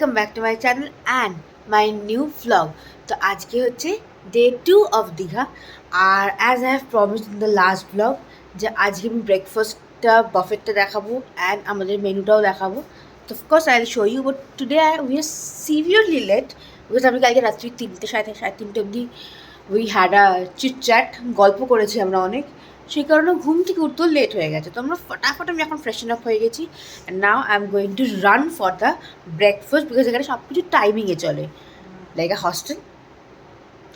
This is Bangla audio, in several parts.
Welcome back to my channel and my new vlog. তো আজকে হচ্ছে ডে 2 অফ দীঘা। আর as I have promised in the last blog যে আজকে আমি ব্রেকফাস্টটা বাফেটটা দেখাবো অ্যান্ড আমাদের মেনুটাও দেখাবো। তো of course I will show you, but today we are severely late because আমি কালকে রাত্রি 3টে সাড়ে তিনটে অবধি we had a chit chat, গল্প করেছি আমরা অনেক, সেই কারণে ঘুম থেকে উঠতেও লেট হয়ে গেছে। তো আমরা ফটাফট আমি এখন ফ্রেশন আপ হয়ে গেছি and now I am going to run for the breakfast because এখানে সব কিছু টাইমিংয়ে চলে, লাইক আ হস্টেল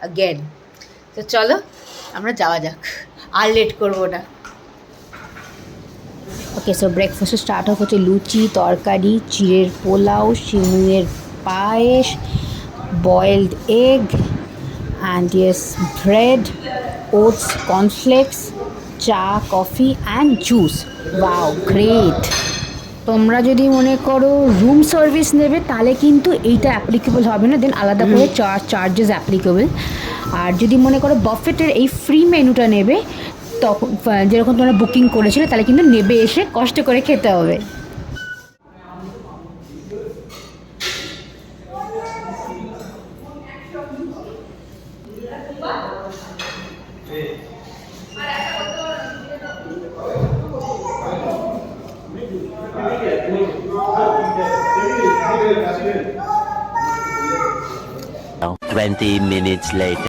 অ্যাগেন। তো চলো আমরা যাওয়া যাক, আর লেট করবো না। Okay, so breakfast start off হচ্ছে লুচি, তরকারি, চিড়ের পোলাও, সিমুইয়ের পায়েস, boiled egg and yes bread, oats, cornflakes, চা, coffee and juice. Wow, great. তোমরা যদি মনে করো রুম সার্ভিস নেবে তাহলে কিন্তু এইটা অ্যাপ্লিকেবল হবে না, দেন আলাদা করে চার্জেস অ্যাপ্লিকেবল। আর যদি মনে করো বাফেটের এই ফ্রি মেনুটা নেবে, তখন যেরকম তোমরা বুকিং করেছিলে তাহলে কিন্তু নেবে এসে কষ্ট করে খেতে হবে। Now, 20 minutes later.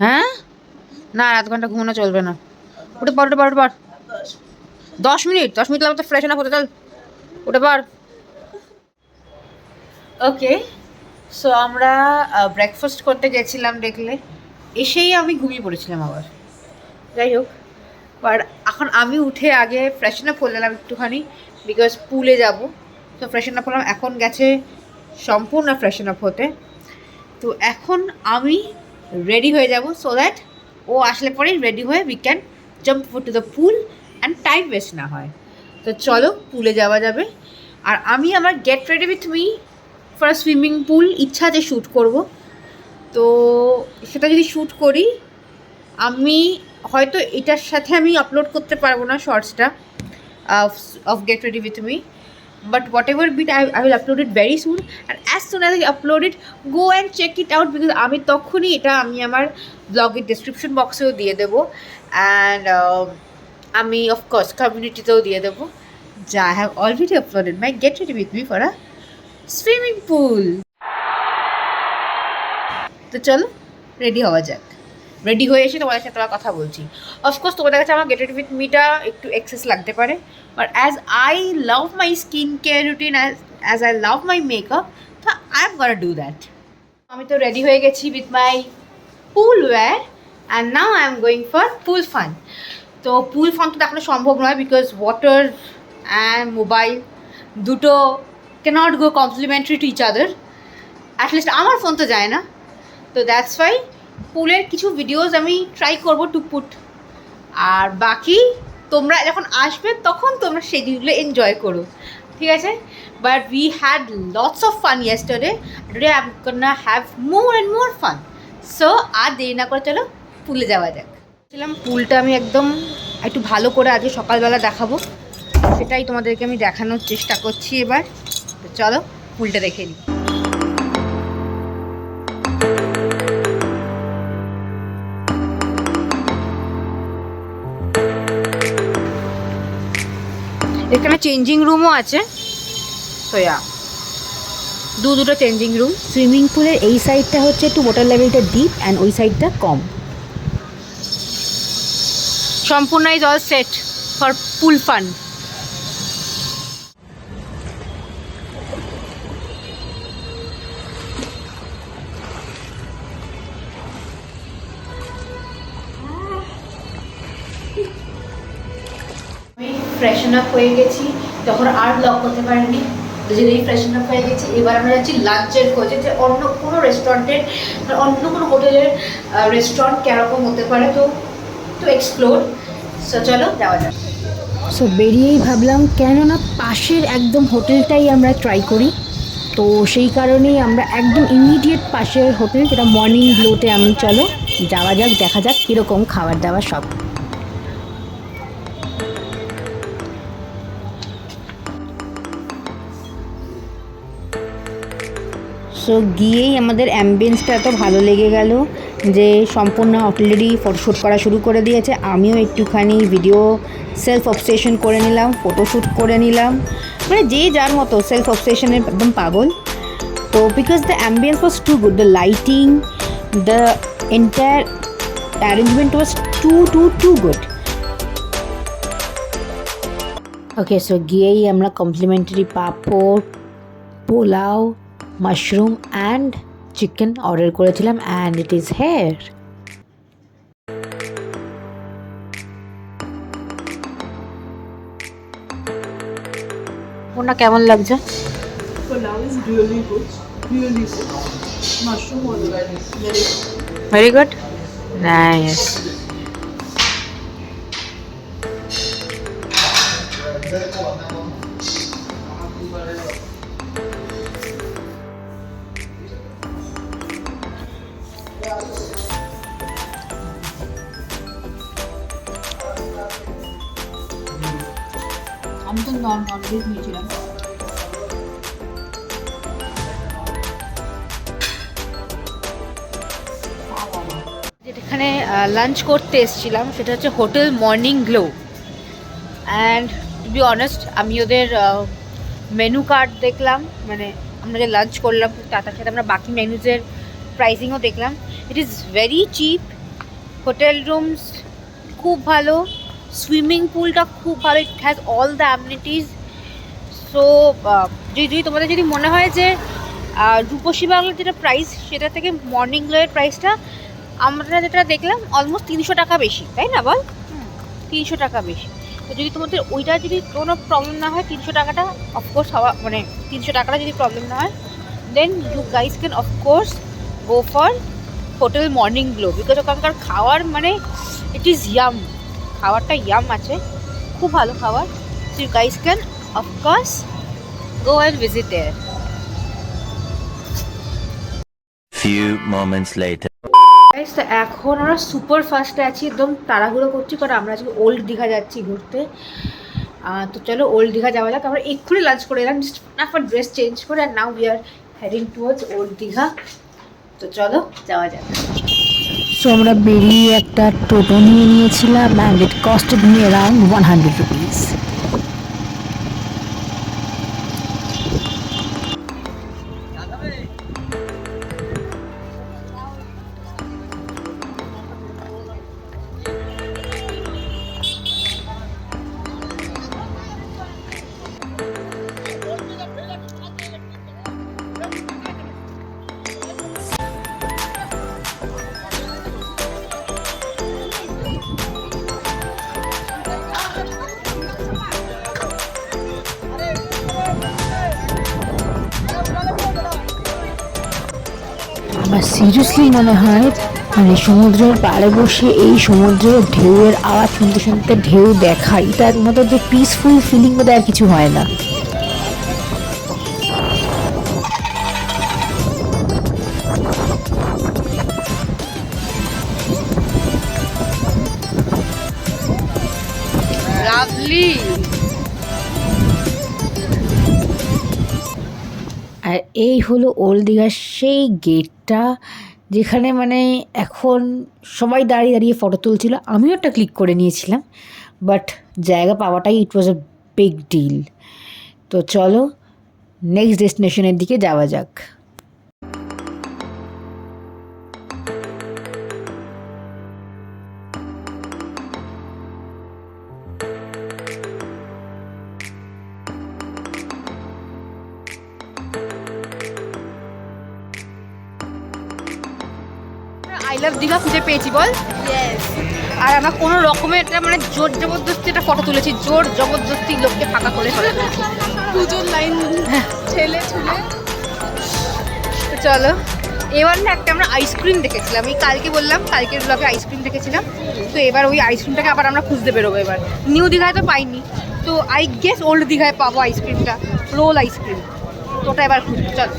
হ্যাঁ, না আধ ঘন্টা ঘুমানো চলবে না। উঠে পর 10 মিনিট লাগবে তো ফ্রেশন আপ হতে। চল উঠে পর। ওকে, সো আমরা ব্রেকফাস্ট করতে গেছিলাম, দেখলে এসেই আমি ঘুমিয়ে পড়েছিলাম আবার। যাই হোক, বাট এখন আমি উঠে আগে ফ্রেশন আপ হলাম একটুখানি বিকজ পুলে যাব। তো ফ্রেশন আপ হলাম, এখন গেছে সম্পূর্ণ ফ্রেশন আপ হতে। তো এখন আমি রেডি হয়ে যাব সো দ্যাট ও আসলে পরেই রেডি হয়ে we can jump to the pool and time waste না হয়। তো চলো পুলে যাওয়া যাবে। আর আমি আমার gate ready with me for swimming pool ইচ্ছা আছে শ্যুট করব। তো সেটা যদি শ্যুট করি, আমি হয়তো এটার সাথে আমি আপলোড করতে পারবো না শর্টসটা of get ready with me, but whatever bit I will upload it very soon, and as soon as I upload it, go and check it out because আমি তখনই এটা আমি আমার ব্লগের ডেসক্রিপশন বক্সেও দিয়ে দেবো অ্যান্ড আমি অফকোর্স কমিউনিটিতেও দিয়ে দেবো যা I have already uploaded my get ready with me for a swimming pool. তো চলো রেডি হওয়া যাক। রেডি হয়ে এসে তোমাদের সাথে কথা বলছি। অফকোর্স তোমাদের কাছে আমার গেট রেডি উইথ মিটা একটু এক্সেস লাগতে পারে, but as I love my skin care routine, as I love my makeup, তো I am gonna do that. আমি তো রেডি হয়ে গেছি with my pool wear and now I am going for pool fun. তো পুল ফান তো দেখানো সম্ভব নয় বিকজ ওয়াটার অ্যান্ড মোবাইল দুটো can't go complementary to each other, at least আমার ফোন তো যায় না। তো দ্যাটস ওয়াই পুলের কিছু ভিডিওস আমি ট্রাই করবো টু পুট, আর বাকি তোমরা যখন আসবে তখন তোমরা সেই দিনগুলো এনজয় করো, ঠিক আছে? But we had lots of fun yesterday, today I am gonna have more and more fun. So আর দেরি না করে চলো পুলে যাওয়া যাক। ছিলাম পুলটা আমি একদম একটু ভালো করে আজকে সকালবেলা দেখাবো, সেটাই তোমাদেরকে আমি দেখানোর চেষ্টা করছি এবার। তো চলো পুলটা দেখে নিই। এখানে চেঞ্জিং রুমও আছে, তো দুটো চেঞ্জিং রুম। সুইমিং পুলের এই সাইডটা হচ্ছে একটু ওয়াটার লেভেলটা ডিপ অ্যান্ড ওই সাইডটা কম। সম্পূর্ণ is all set for pool fun. আমি ফ্রেশন আপ হয়ে গেছি, তখন আর ব্লগ করতে পারিনি, দুজনেই ফ্রেশন আপ হয়ে গেছি। এবার আমরা যাচ্ছি লাঞ্চের খোঁজে, যে অন্য কোনো রেস্টুরেন্টের অন্য কোনো হোটেলের রেস্টুরেন্ট কীরকম হতে পারে তো এক্সপ্লোর। সো চলো যাওয়া যাক। সো বেরিয়েই ভাবলাম কেননা পাশের একদম হোটেলটাই আমরা ট্রাই করি। তো সেই কারণেই আমরা একদম ইমিডিয়েট পাশের হোটেল, যেটা মর্নিং গ্লোতে, আমি চলো যাওয়া যাক, দেখা যাক কীরকম খাবার দাবার সব। সো গিয়েই আমাদের অ্যাম্বিয়েন্সটা এত ভালো লেগে গেল যে সম্পূর্ণ অলরেডি ফটোশ্যুট করা শুরু করে দিয়েছে। আমিও একটুখানি ভিডিও সেলফ অবসেশন করে নিলাম, ফটোশ্যুট করে নিলাম, মানে যে যার মতো সেলফ অবসেশনের একদম পাগল। তো because the ambience was too good, the lighting, the entire arrangement was too good. Okay, so গিয়েই আমরা complimentary papad, pulao, mushroom and chicken order করেছিলাম অ্যান্ড ইট ইজ হেয়ার। ওটা কেমন লাগছে? Pulao is really good. Really good. Mushroom also very good. Very good, nice. আমি তো নন-ভেজ নিয়েছিলাম। যেখানে লাঞ্চ করতে এসেছিলাম সেটা হচ্ছে hotel Morning Glow. And to be honest, আমি ওদের মেনু কার্ড দেখলাম, মানে আমরা যে লাঞ্চ করলাম তার সাথে আমরা বাকি মেনুজের প্রাইসিংও দেখলাম। It is very chip, hotel rooms খুব ভালো, সুইমিং পুলটা খুব ভালো, it has all the amenities. So যদি তোমাদের যদি মনে হয় যে রূপসী বাংলার যেটা প্রাইস সেটা থেকে মর্নিং গ্লোয়ের প্রাইসটা আমরা যেটা দেখলাম অলমোস্ট 300 টাকা বেশি, তাই না বল? 300 টাকা বেশি। তো যদি তোমাদের ওইটা যদি কোনো প্রবলেম না হয়, 300 টাকাটা অফকোর্স হওয়া, মানে 300 টাকাটা যদি প্রবলেম না হয়, then you guys can of course go for hotel Morning Glow, because ওখানকার খাওয়ার মানে ইট ইজ ইয়াম, খাবারটা ইয়াম আছে, খুব ভালো খাবার। So you guys can of course go and visit there. Few moments later. তো এখন আমরা সুপার ফাস্টে আছি, একদম তাড়াহুড়ো করছি কারণ আমরা আজকে ওল্ড দীঘা যাচ্ছি ঘুরতে। তো চলো ওল্ড দীঘা যাওয়া যাক। আমরা এক্ষুনি লাঞ্চ করে এলাম, জাস্ট ফটাফট ড্রেস চেঞ্জ করে, আর now we are heading towards old Digha. তো চলো যাওয়া যাক। সো আমরা বেরিয়ে একটা টোটো নিয়ে নিয়েছিলাম and it costed me around 100 rupees. আমার সিরিয়াসলি মনে হয় মানে সমুদ্রের পাড়ে বসে এই সমুদ্রের ঢেউয়ের আওয়াজ শুনতে শুনতে ঢেউ দেখা, এটার মতো যে পিসফুল ফিলিং বোধ আর কিছু হয় না। লাভলি। আর এই হলো ওল্ড দীঘার সেই গেটটা যেখানে মানে এখন সবাই দাঁড়িয়ে দাঁড়িয়ে ফটো তুলছিল, আমিও একটা ক্লিক করে নিয়েছিলাম, বাট জায়গা পাওয়াটাই ইট ওয়াজ আ বিগ ডিল। তো চলো নেক্সট ডেস্টিনেশনের দিকে যাওয়া যাক। আই লাভ দীঘা খুঁজে পেয়েছি বল। আর আমরা কোনো রকমের এটা মানে জোর জবরদস্তি একটা ফটো তুলেছি, জোর জবরদস্তি লোককে ফাঁকা করে ফটো তুলেছি। পুজোর লাইন ছেলে ছুলে। তো চলো এবার না একটা আমরা আইসক্রিম দেখেছিলাম, আমি কালকে বললাম কালকের ব্লগে আইসক্রিম দেখেছিলাম। তো এবার ওই আইসক্রিমটাকে আবার আমরা খুঁজতে বেরোবো। এবার নিউ দীঘায় তো পাইনি, তো আই গেস ওল্ড দীঘায় পাবো আইসক্রিমটা, রোল আইসক্রিম। তো ওটা এবার খুঁজবো, চলো।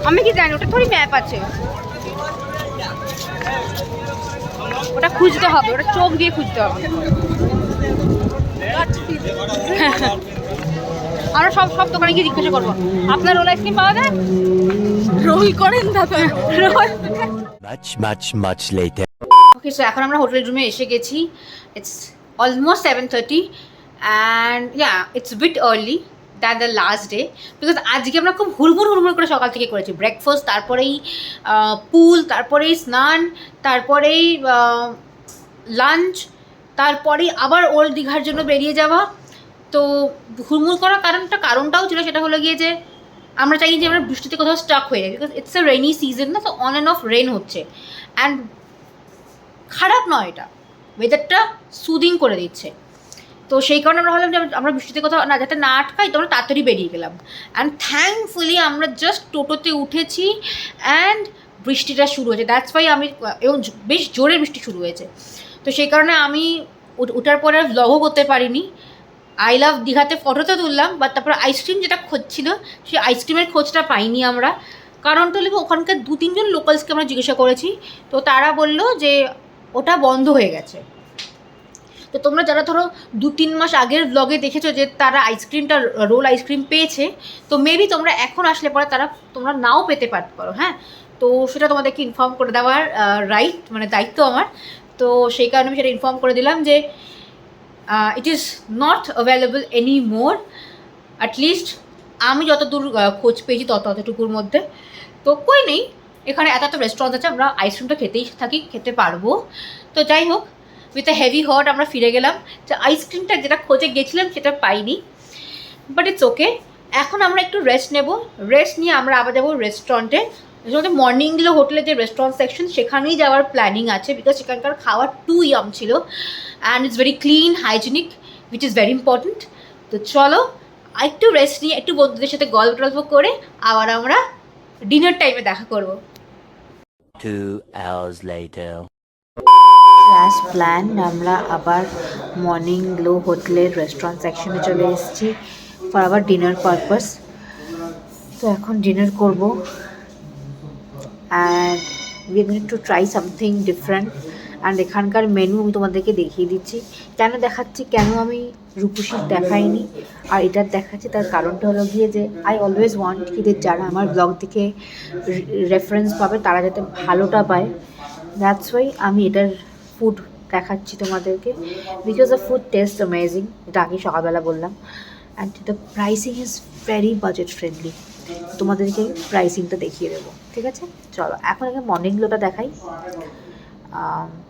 আমি কি জানি, ওটা থোড়ি ম্যাপ আছে, ওটা খুঁজতে হবে, ওটা চোখ দিয়ে খুঁজতে হবে। আমরা সব সব দোকানে গিয়ে জিজ্ঞাসা করবো আপনার রোল আইসক্রিম পাওয়া যায়, রোল করেন দাদা। Roll. Much later. Okay, so এখন আমরা হোটেল রুমে এসে গেছি। It's almost 7:30 and yeah it's bit early than the last day, because আজকে আমরা খুব হুড়মুড় করে সকাল থেকে করেছি। ব্রেকফাস্ট, তারপরেই পুল, তারপরেই স্নান, তারপরেই লাঞ্চ, তারপরেই আবার ওল্ড দীঘার জন্য বেরিয়ে যাওয়া। তো হুড়মুড় করার কারণটাও ছিল, সেটা হলো গিয়ে যে আমরা চাই যে আমরা বৃষ্টিতে কোথাও স্টাক হয়ে যাই, because it's a rainy season না, তো অন অ্যান্ড অফ রেন হচ্ছে। অ্যান্ড খারাপ নয়, এটা ওয়েদারটা সুদিং করে দিচ্ছে। তো সেই কারণে আমরা ভাবলাম যে আমরা বৃষ্টিতে কোথাও না যাতে না আটকাই, তো আমরা তাড়াতাড়ি বেরিয়ে গেলাম। অ্যান্ড থ্যাঙ্কফুলি আমরা জাস্ট টোটোতে উঠেছি অ্যান্ড বৃষ্টিটা শুরু হয়েছে। দ্যাটস ওয়াই আমি, এবং বেশ জোরে বৃষ্টি শুরু হয়েছে, তো সেই কারণে আমি ওঠার পরে আর ভ্লগও করতে পারিনি। আই লাভ দীঘাতে ফটোতে তুললাম, বাট তারপরে আইসক্রিম যেটা খোঁজ ছিল, সেই আইসক্রিমের খোঁজটা পাইনি আমরা। কারণটা হলো ওখানকার 2-3 জন লোকালসকে আমরা জিজ্ঞাসা করেছি, তো তারা বললো যে ওটা বন্ধ হয়ে গেছে। তো তোমরা যারা ধরো 2-3 মাস আগের ব্লগে দেখেছো যে তারা আইসক্রিমটা রোল আইসক্রিম পেয়েছে, তো মেবি তোমরা এখন আসলে পরে তোমরা নাও পেতে পারো। হ্যাঁ, তো সেটা তোমাদেরকে ইনফর্ম করে দেওয়ার রাইট, মানে দায়িত্ব আমার। তো সেই কারণে আমি সেটা ইনফর্ম করে দিলাম যে it is not available any more, at least আমি যতদূর খোঁজ পেয়েছি ততটুকুর মধ্যে। তো কই নেই, এখানে এত রেস্টুরেন্ট আছে, আমরা আইসক্রিমটা খেতে পারবো। তো যাই হোক, উইথ এ হেভি হার্ট আমরা ফিরে গেলাম। যে আইসক্রিমটা যেটা খোঁজে গেছিলাম সেটা পাইনি, বাট ইটস ওকে। এখন আমরা একটু রেস্ট নেব, রেস্ট নিয়ে আমরা আবার যাবো রেস্টুরেন্টে। মর্নিং গ্লো হোটেলের যে রেস্টুরেন্ট সেকশন, সেখানেই যাওয়ার প্ল্যানিং আছে, বিকজ সেখানকার খাওয়ার টু ইয়াম ছিল and it's very clean, hygienic, which is very important. তো চলো একটু রেস্ট নিয়ে একটু বন্ধুদের সাথে গল্প টল্প করে আবার আমরা ডিনার টাইমে দেখা করবো। 2 hours later. অ্যাজ প্ল্যান আমরা আবার মর্নিং গ্লো হোটেলের রেস্টুরেন্ট সেকশনে চলে এসেছি ফর আবার ডিনার পারপাস। তো এখন ডিনার করব and we are going to try something different. And এখানকার মেনু আমি তোমাদেরকে দেখিয়ে দিচ্ছি। কেন দেখাচ্ছি, কেন আমি রূপসীর দেখাইনি আর এটার দেখাচ্ছি, তার কারণটা হলো গিয়ে যে আই অলওয়েজ ওয়ান্ট কি যে যারা আমার ব্লগ দেখে রেফারেন্স পাবে তারা যাতে ভালোটা পায়। দ্যাটস ওয়াই আমি এটার ফুড দেখাচ্ছি তোমাদেরকে, because the food taste amazing, এটা আগে সকালবেলা বললাম। And the pricing is very budget friendly. তোমাদেরকে প্রাইসিংটা দেখিয়ে দেবো, ঠিক আছে? চলো এখন আগে মর্নিং গ্লোটা দেখাই,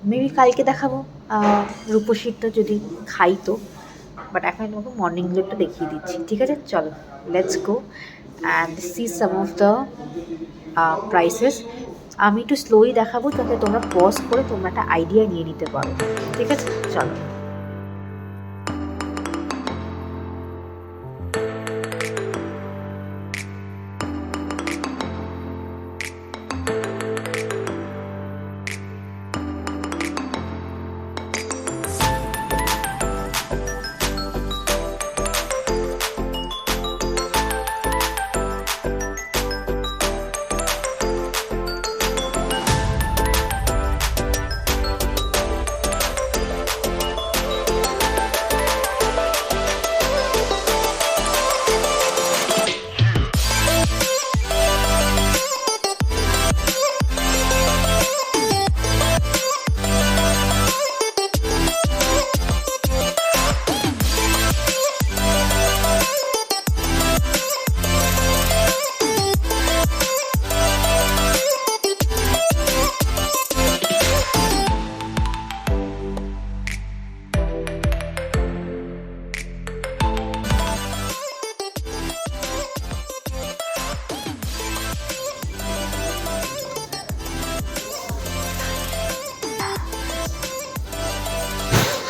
মেবি কালকে দেখাবো রূপসীরটা যদি খাই তো, বাট এখন তোমাকে মর্নিং গ্লোটা দেখিয়ে দিচ্ছি, ঠিক আছে? চলো let's go and see some of the prices. আমি একটু স্লোই দেখাবো যাতে তোমরা পজ করে তোমরা একটা আইডিয়া নিয়ে নিতে পারো, ঠিক আছে? চলো।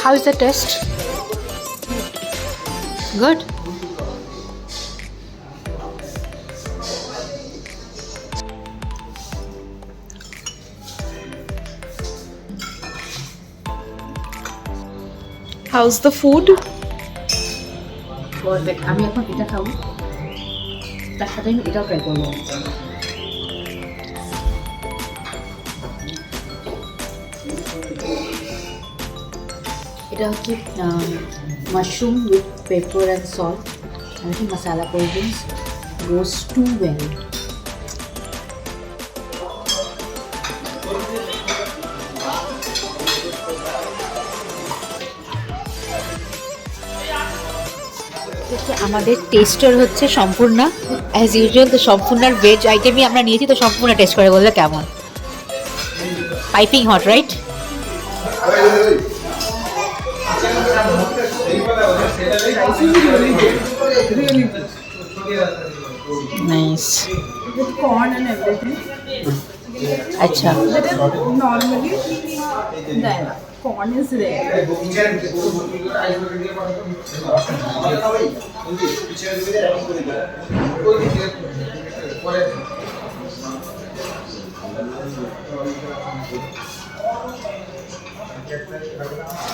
How is the test? Good. How's the food? Perfect. আমি এখন এটা খাবো, তার সাথে আমি এটাও ট্রাই করবো। এটা হচ্ছে mushroom with paper and salt, And I think masala cold drinks goes too well. আমাদের টেস্টার হচ্ছে সম্পূর্ণা অ্যাজ ইউজুয়াল। তো সম্পূর্ণার ভেজ আইটেমই আমরা নিয়েছি, তো সম্পূর্ণ টেস্ট করে বললে কেমন। Piping hot, right? Rice is really good. Really good. Nice. With corn and everything. আচ্ছা, That is normally there. Corn is rare.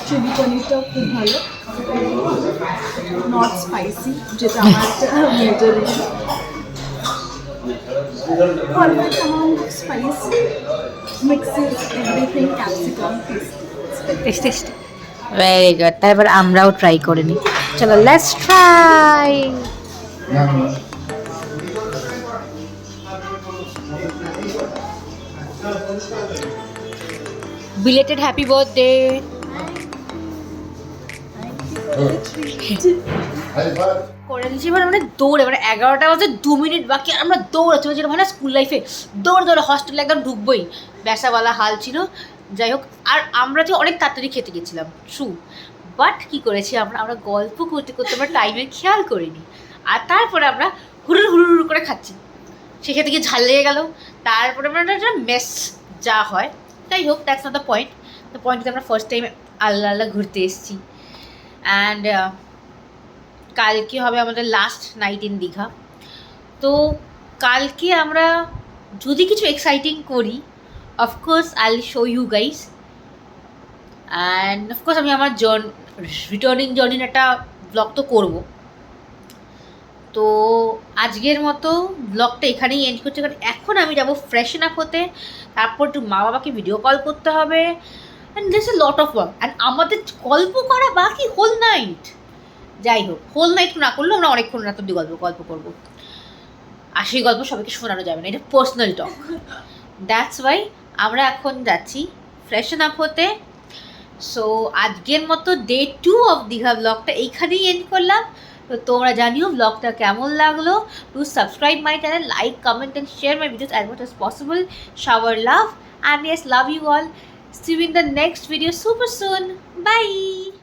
Chilli পনিরটাও খুব ভালো, নট স্পাইসি, যেটা আমার major issue. Perfect amount of spice, mixes everything, capsicum, taste very good. তারপর আমরাও ট্রাই করে নিই, চলো let's try. Belated happy birthday. করে দিচ্ছি এবার মানে দৌড়ে, মানে 11টা বাজে 2 মিনিট বাকি, আমরা দৌড়াচ্ছি, যেটা মানে স্কুল লাইফে দৌড়ে দৌড়ে হস্টেলে একদম ঢুকবোই, ব্যাসাওয়ালা হাল ছিল। যাই হোক, আর আমরা যে অনেক তাড়াতাড়ি খেতে গেছিলাম ট্রু, বাট কী করেছি আমরা গল্প করতে করতে আমরা টাইমের খেয়াল করিনি, আর তারপরে আমরা হুড়ুর হুড়ুর করে খাচ্ছি, সেক্ষেত্রে গিয়ে ঝাল লেগে গেল, তারপরে আমরা একটা মেস যা হয়। যাই হোক, that's not the point. The point হচ্ছে আমরা ফার্স্ট টাইম আল্লাহ আল্লাহ ঘুরতে এসেছি। অ্যান্ড কালকে হবে আমাদের লাস্ট নাইট ইন দীঘা। তো কালকে আমরা যদি কিছু এক্সাইটিং করি, of course I will show you guys. And of course আমি আমার রিটার্নিং জার্নির একটা ব্লগ তো করবো। তো আজকের মতো ব্লগটা এখানেই এন্ড করছি, কারণ এখন আমি যাবো ফ্রেশন আপ হতে, তারপর একটু মা বাবাকে ভিডিও কল করতে হবে, and this A lot of work. And আমাদের গল্প করা বাকি হোল নাইট। যাই হোক, হোল নাইট না করলেও আমরা অনেকক্ষণ রাত অব্দি গল্প করবো, আর সেই গল্প সবাইকে শোনানো যাবে না, এটা পার্সোনাল টক। দ্যাটস ওয়াই আমরা এখন যাচ্ছি ফ্রেশন আপ হতে। সো আজকের মতো ডে 2 অফ দীঘা ব্লগটা এইখানেই এন্ড করলাম। তো তোমরা জানিও ব্লগটা কেমন লাগলো। To subscribe my channel, like, comment and share my videos as much as possible. Shower love, and yes, love you all. See you in the next video super soon. Bye.